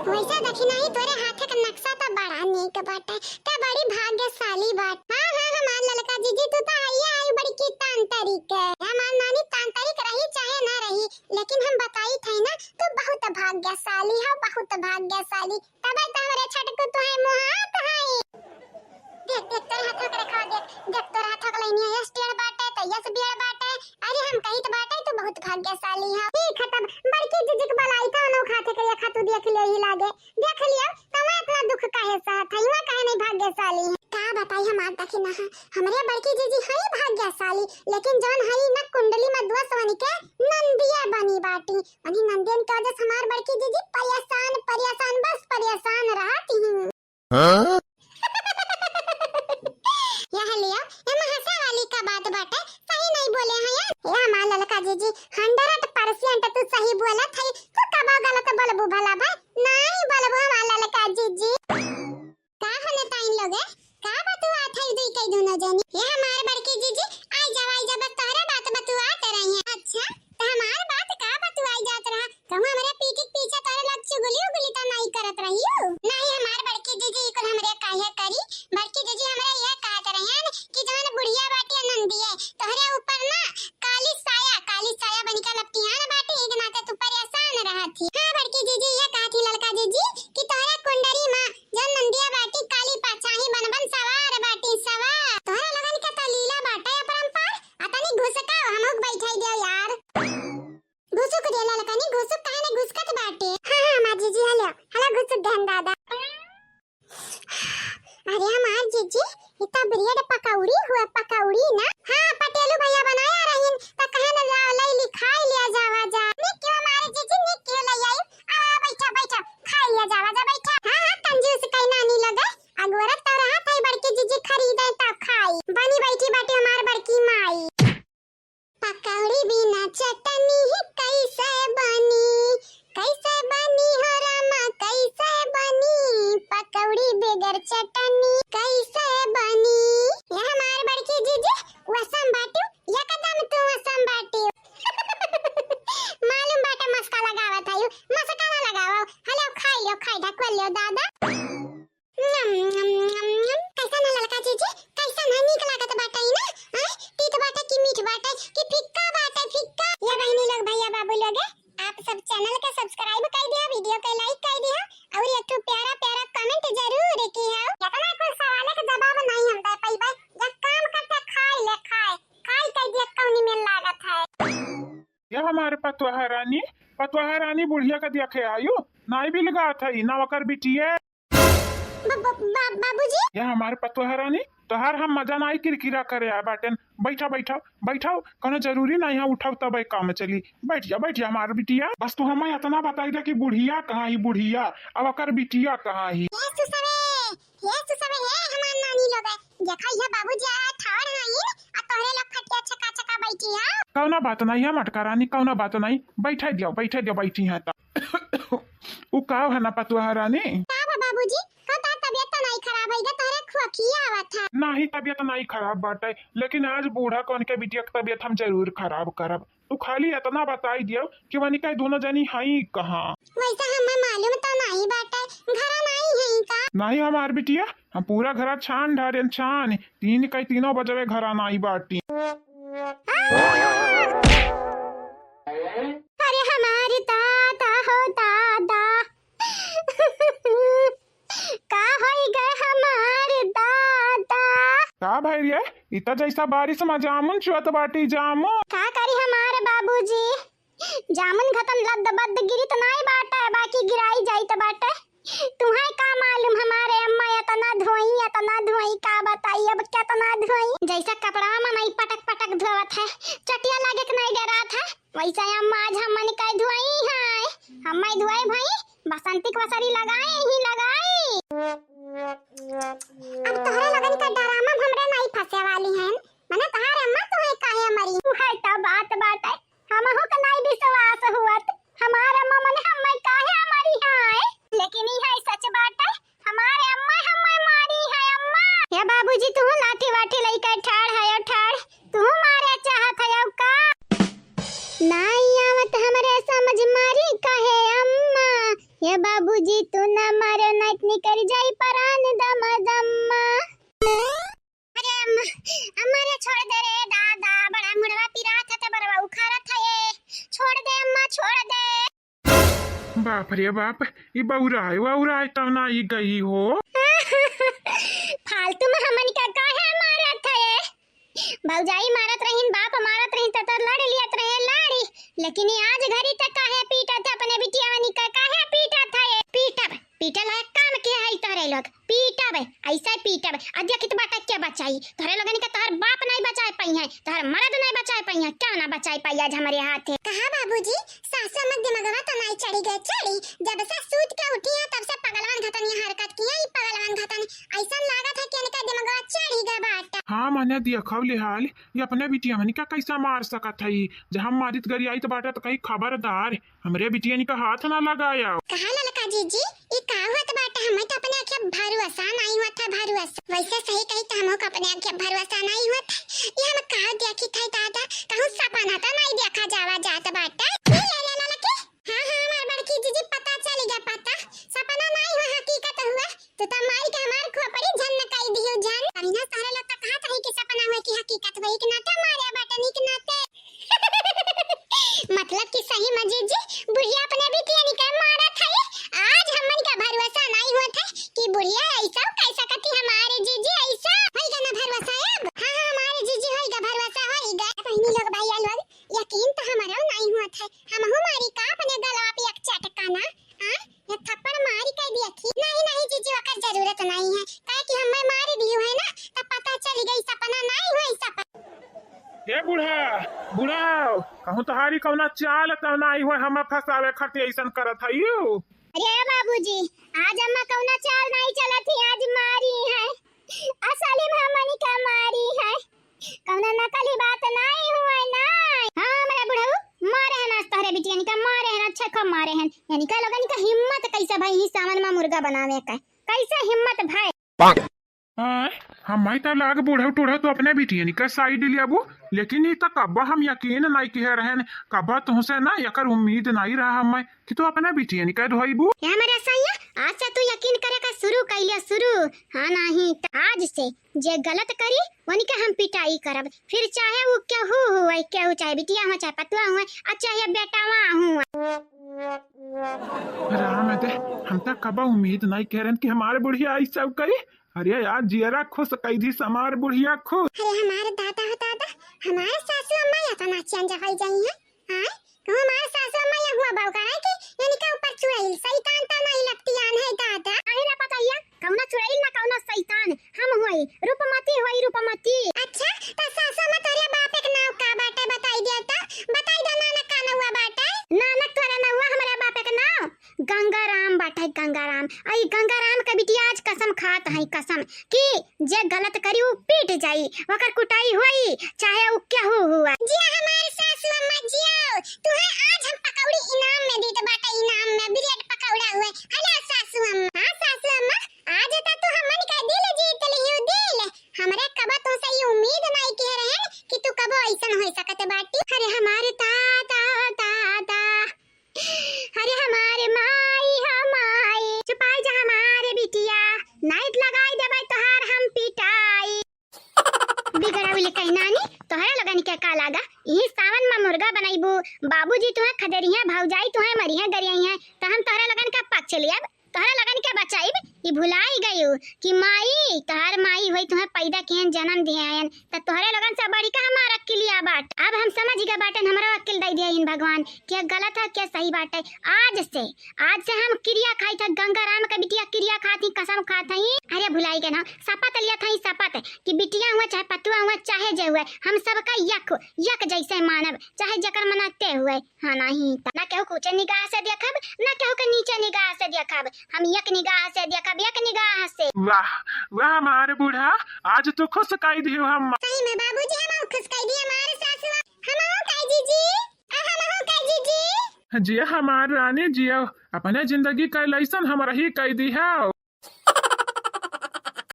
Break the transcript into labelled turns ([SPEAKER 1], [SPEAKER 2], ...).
[SPEAKER 1] वैसा दक्षिणाई तोरे हाथ का नक्शा तो बड़ा नीक बाटे, ते बड़ी भाग्यशाली बाट। हां हां हमार ललका जीजी तू तो आइए आई बड़ी की तांतरिक है। हमार नानी तांतरिक रही चाहे ना रही, लेकिन हम बताई थे ना तू बहुत भाग्यशाली है, बहुत भाग्यशाली। तब तो हमरे छटकू तो है मुहात है। देख देख तेरे हाथ का रखा, देख देख तेरे हाथ का लेनी है स्टेयर बाटे तो यस बियर बाटे। अरे हम कहीं तो बाटे तो बहुत भाग्यशाली है। ठीक है तब बड़की जीजी के बलाई था ना खाते के खा तू देख ले ही लागे, देख लिया तो मैं इतना दुख काहे सहत है, मैं काहे नहीं भाग्यशाली है। का बताई हम आज तक ना हमरे बड़की जीजी है भाग्यशाली, लेकिन जौन है ना कुंडली में दोस्त बन के नंदिया बनी बाटी। वही नंदियन के वजह से हमार बड़की जीजी परेशान परेशान बस परेशान रहती हूं। हां यह लिया ये हंसा वाली का बात बाटे, सही नहीं बोले हैं यार। ये हमार ललका जीजी 100% तू सही बोला था। तू कब गलत बोलबू भला भाई, नहीं बोलबू हमार ललका जीजी। का होने टाइम लगे का बतुआ था इधर कई दोनों जनी। ये हमारे बड़की जीजी आई जा बस तोरे बात बतुआते रही है। अच्छा तो हमार बात का बतुआई जात रहा, कहूं हमरे पीछे पीछे तोरे लग चुगली उगली तो नहीं करत रही हो। नहीं हमार बड़की जीजी को हमरे काहे करी, बड़की जीजी हमरे ये कहत रही है कि जवन बुढ़िया बाटी नंदी है तोहरे ऊपर ना काली साया बन के लपटियान बाटी एक नाते तू परेशान रहत थी। हां बड़की जीजी ये कहती ललका जीजी कि तोहरे कुंडली में जन नंदिया बाटी काली पाछाही बनबन सवार बाटी सवार। तोहरे लगन के तो लीला बाटे अपरंपार अतनी घुसका हमक बैठाई दे यार। घुसुक दे ललकनी घुसुक काहे ने घुसकत बाटे। हां मां जीजी हला घुसुक देन दादा। अरे हमार जीजी इतना ब्रेड पकौड़ी ना। हाँ पटेलू भैया बनाया रहीन तो कहे ना लई लिखाई लिया जावा जा। निक्की हमारे जीजी निक्की लई आई आ बैठा खाई लिया जावा जा बैठा। हां कंजूस कई नानी लगे अगोरत तो रहा था बड़की जीजी खरीदे तब खाई बनी बैठी बाटे हमार बड़की माई। पकौड़ी बिना चटनी कैसे बनी हो रामा कैसे बनी, पकौड़ी बगैर चटनी कैसे बनी। ये हमारे बड़की जीजी वसम बाटू या कदम तू वसम बाटू मालूम बाटा मस्का लगावत है मस्का ना लगाओ। हेलो खाई ढकवा लो दादा। कैसा ना ललका जीजी कैसा ना नीक लागत बाटा ही ना। तीत बाटा की मीठ बाटा की फिक्का बाटा फिक्का। ये बहनी लोग भैया बाबू लोग आप सब चैनल के सब्सक्राइब कर दिया, वीडियो के लाइक कर दिया और एक तो प्यारा प्यारा कमेंट जरूर किया। इतना कोई सवाल के जवाब नहीं हम दे पाइबे, जब काम करते खाई कर दिया कौनी में लागत है।
[SPEAKER 2] ये हमारे पतवाहा रानी बुढ़िया का देखे आयु नाई भी लगा था ना वकर बिटिए।
[SPEAKER 1] बाबूजी
[SPEAKER 2] ये हमारे पतवाहा रानी तोहार हम मजा नाई किरकिरा करे आ बाटन। बैठाओ कोनो जरूरी नहीं है उठाओ तब काम चली। बैठ जा हमार बिटिया। बस तू हमें इतना बताई दे कि बुढ़िया कहाँ ही बुढ़िया अब अकर बिटिया कहाँ ही।
[SPEAKER 1] ये सुसवे हमार नानी लोग देखा ये बाबूजी ठाड़ हईन आ तोहरे लोग खटिया छका बैठी है।
[SPEAKER 2] कौना बात नहीं है मटका रानी कौना बात नहीं बैठा दियो बैठी है त उ का है ना पतवाहा रानी।
[SPEAKER 1] का बाबूजी का तबीयत तो नहीं खराब है तोहरे खुखिया आवत है।
[SPEAKER 2] नहीं तबीयत नहीं खराब बाटे, लेकिन आज बूढ़ा कौन के बिटिया की तबीयत हम जरूर खराब करब। तू खाली इतना बताई दियो कि वनिका दोनों जनी हई कहाँ।
[SPEAKER 1] वैसा हमें मालूम तो नहीं बाटे घर नहीं है का।
[SPEAKER 2] नहीं हमार बिटिया हम पूरा घर छान ढारेन छान तीनों बजवे घर नहीं बाटी।
[SPEAKER 1] अरे हमारे दादा हो दादा का होई गए हमारे दादा।
[SPEAKER 2] का भाई रे इतना जैसा बारिश में जामुन चुअत बाटी जामुन।
[SPEAKER 1] का करी हमारे बाबूजी जामुन खत्म लद बद गिरी तो नहीं बाटा है बाकी गिराई जाई तो बाटा। तुम्हें का मालूम हमारे अम्मा इतना धोई का बताई अब क्या तना धोई। जैसा कपड़ा में नहीं पटक धोवत है चटिया लागे के नहीं डरा था वैसा अम्मा आज हमन का धोई है। हम धोई भाई बसंती वसरी लगाए ही लगाई। अब तोहरा लगन का ड्रामा हमरे नहीं फंसे वाली हैं मने तोहर अम्मा तुम्हें काहे मरी है त बात है हमहु का नहीं विश्वास हुआत हमार अम्मा मने हम्मे काहे मरी है। लेकिन ई है सच बात है हमारे अम्मा हम्मे मारी है अम्मा। या बाबूजी तू लाठी वाठी लेकर ठाड़ तू मारे चाहत है का नहीं आवत हमरे समझ मारी काहे अम्मा। ये ए बाबूजी तू ना मारो ना इतनी कर जाई परान दम दम। अरे अम्मा छोड़ दे रे दादा, बड़ा मुड़वा पिरा था तो बड़ा उखाड़ा था ये, छोड़ दे अम्मा छोड़ दे।
[SPEAKER 2] बाप रे बाप, ये बउराए तब ना ये गई हो।
[SPEAKER 1] फालतू में हमन का काहे मारत था ये, भौजाई मारत रहीन बाप मारत रहीन तो लड़ लियत रहे लाड़ी, लेकिन ये आज घड़ी तक काहे पीटा था अपने बिटियावनी का, काहे पीटा था ये। पीटल है काम किया है तोरे लोग, पीटब ऐसा पीटब अद्या कित बाटा क्या बचाई तोरे लोगन का, तोहर बाप नहीं बचाए पई है, तोहर मर्द नहीं बचाए पई है, क्या ना बचाए पई आज हमारे हाथ है। कहा बाबूजी सासू मत दिमागवा तो नहीं चढ़ी गई, चढ़ी जब से सूत के उठी है तब से पगलवान घतन ये हरकत किया, ई पगलवान घतन ऐसा लागत है कि इनका दिमागवा चढ़ी गया बाटा।
[SPEAKER 2] हाँ मैंने देखब ले हाल ये अपने बिटिया मनी का कैसा मार सकत है, जहाँ मारित गरी आई तो बाटा तो कहीं खबरदार हमरे बिटिया का हाथ ना लगाया।
[SPEAKER 1] कहा ललका जीजी ये का हुआ तो बाटा, हमें तो अपने आंखें भरोसा नहीं हुआ था, भरोसा वैसे सही कही तो हमको अपने आंखें भरोसा नहीं हुआ था, ये हम कहा देखी था दादा, कहूं सपना तो नहीं देखा जावा जात बाटा। ले ललकी हां हमार बड़की जीजी पता चल गया, पता सपना नहीं हुआ हकीकत हुआ, तो मार के हमार खोपड़ी जन न कई दियो जन, अभी ना सारे लोग तो कहत रही कि सपना हुआ कि हकीकत हुई कि नाते मारे बाटा निक नाते। मतलब कि सही मजीद जी बुढ़िया अपने बिटिया निकाल मारा था, आज हमन का भरोसा नहीं हुआ था कि बुढ़िया ऐसा कैसा करती हमारे जीजी ऐसा होएगा ना भरोसा अब। हां हमारे जीजी होएगा भरोसा होएगा, पहनी लोग भैया लोग यकीन तो हमारा नहीं हुआ था, हम हमारी का अपने गलवा पे एक चटका ना हां ये थप्पड़ मारी कर दिया थी। नहीं जीजी का जरूरत नहीं है, काहे कि हमें मारी दी है ना तब पता चल गई सपना नहीं हुआ सपना।
[SPEAKER 2] ए बूढ़ा कहूँ तहारी कौना चाल तब ना आई हो हम फसावे खरती ऐसा करत है यू।
[SPEAKER 1] अरे बाबूजी आज अम्मा कौना चाल नहीं चला थी, आज मारी है असली में हमनी का मारी है, कौना नकली बात नहीं हुआ ना। हां मेरा बुढ़ऊ मारे हैं नाश्ता रे बिटिया का, मारे हैं अच्छा कब मारे हैं, यानी का लोगन का हिम्मत कैसा भाई ही सावन में मुर्गा बनावे का, कैसा हिम्मत भाई।
[SPEAKER 2] हम तो लाग बूढ़े टूढ़े तो अपने बिटिया का साइड लियाबू, लेकिन ये तो कब्बा हम यकीन नहीं कह रहे हैं, कब्बा तुमसे ना यकर उम्मीद नहीं रहा हमें कि तू अपने बिटिया का ढोईबू।
[SPEAKER 1] क्या मेरा सैया आज से तू यकीन करे का शुरू कर लिया शुरू, हाँ नहीं तो आज से जे गलत करी वनी का हम पिटाई करब, फिर चाहे वो क्या हो चाहे बिटिया हो चाहे पतुआ हो चाहे बेटावा हो।
[SPEAKER 2] राम दे हम तो कब्बा उम्मीद नहीं कह रहे कि हमारे बुढ़िया ऐसा सब करी, अरे यार जियरा खुश कई दी समार बुढ़िया खुश।
[SPEAKER 1] अरे हमारे दादा हमारे सासू अम्मा या तो नाचियन जगह जाई है, हां तो हमारे सासू अम्मा या हुआ बाऊ का कि यानी का ऊपर चुड़ैल शैतान तो नहीं लगती आन है दादा, अरे ना पताइया कौना चुड़ैल ना कौना शैतान हम हुई रूपमती। अच्छा तो सासू अम्मा तोरे बाप के नाम का बाटे बताई दे ना नानक का ना हुआ बाटे, नानक तोरा ना हुआ हमारे बाप के नाम गंगाराम बाटे, गंगाराम आई गंगाराम का बिटिया आज कसम खात है कसम कि जे गलत करी वो पीट जाई, ओकर कुटाई होई चाहे वो क्या हुआ। जी हमारे सासू अम्मा जियो तू है आज हम पकौड़ी इनाम में दी तो बाटा, इनाम में ब्रेड पकौड़ा हुए हला सासू अम्मा। हां सासू अम्मा आज तो तू हमन का दिल जीत लियो, दिल हमरे कबा तो से ये उम्मीद नहीं कह रहे कि तू कबो ऐसन हो सकत बाटी। अरे हमारे दादा अरे हमारे माई छुपाई जा हमारे बिटिया नाइट लगाई देबै तोहार हम पिटाई बिगड़ावली कहीं नानी तोहरे लगन के का लागा, यही सावन में मुर्गा बनाईबू, बाबूजी तुहे खदरिया भौजाई तुहे मरिया गरियाई है तो हम तोहरे लगन का पक्ष लियब, तोहरे लगन के बचाईब। ये भुलाई गई कि माई तोहर माई होई तुहे पैदा किहन जन्म दिए हैं तो तोहरे लगन से बड़ी का हमारा अक्लिया बाट, अब हम समझ गए बाटन हमरा अक्ल दे दिया इन भगवान क्या गलत है क्या सही बात है। आज से हम क्रिया खाई था, गंगाराम का बिटिया क्रिया खाती कसम खात हई, अरे भुलाई गए ना शपथ लिया था, शपथ कि बिटिया हुआ चाहे पतुआ हुआ चाहे जे हुए हम सबका यक जैसे मानब चाहे जकर मनाते हुए। हाँ नहीं ना केहू ऊंचे निगाह से देखब ना केहू के नीचे निगाह से देखब, हम एक निगाह से देखब एक निगाह से।
[SPEAKER 2] वाह वाह हमारे बूढ़ा आज तो खुश कई दियो हम।
[SPEAKER 1] सही में बाबूजी हम खुश कई दिए हमारे सासू हम कई जीजी हम कई जीजी
[SPEAKER 2] जी हमार रानी जियो अपने जिंदगी का लैसन हम रही कई दी है।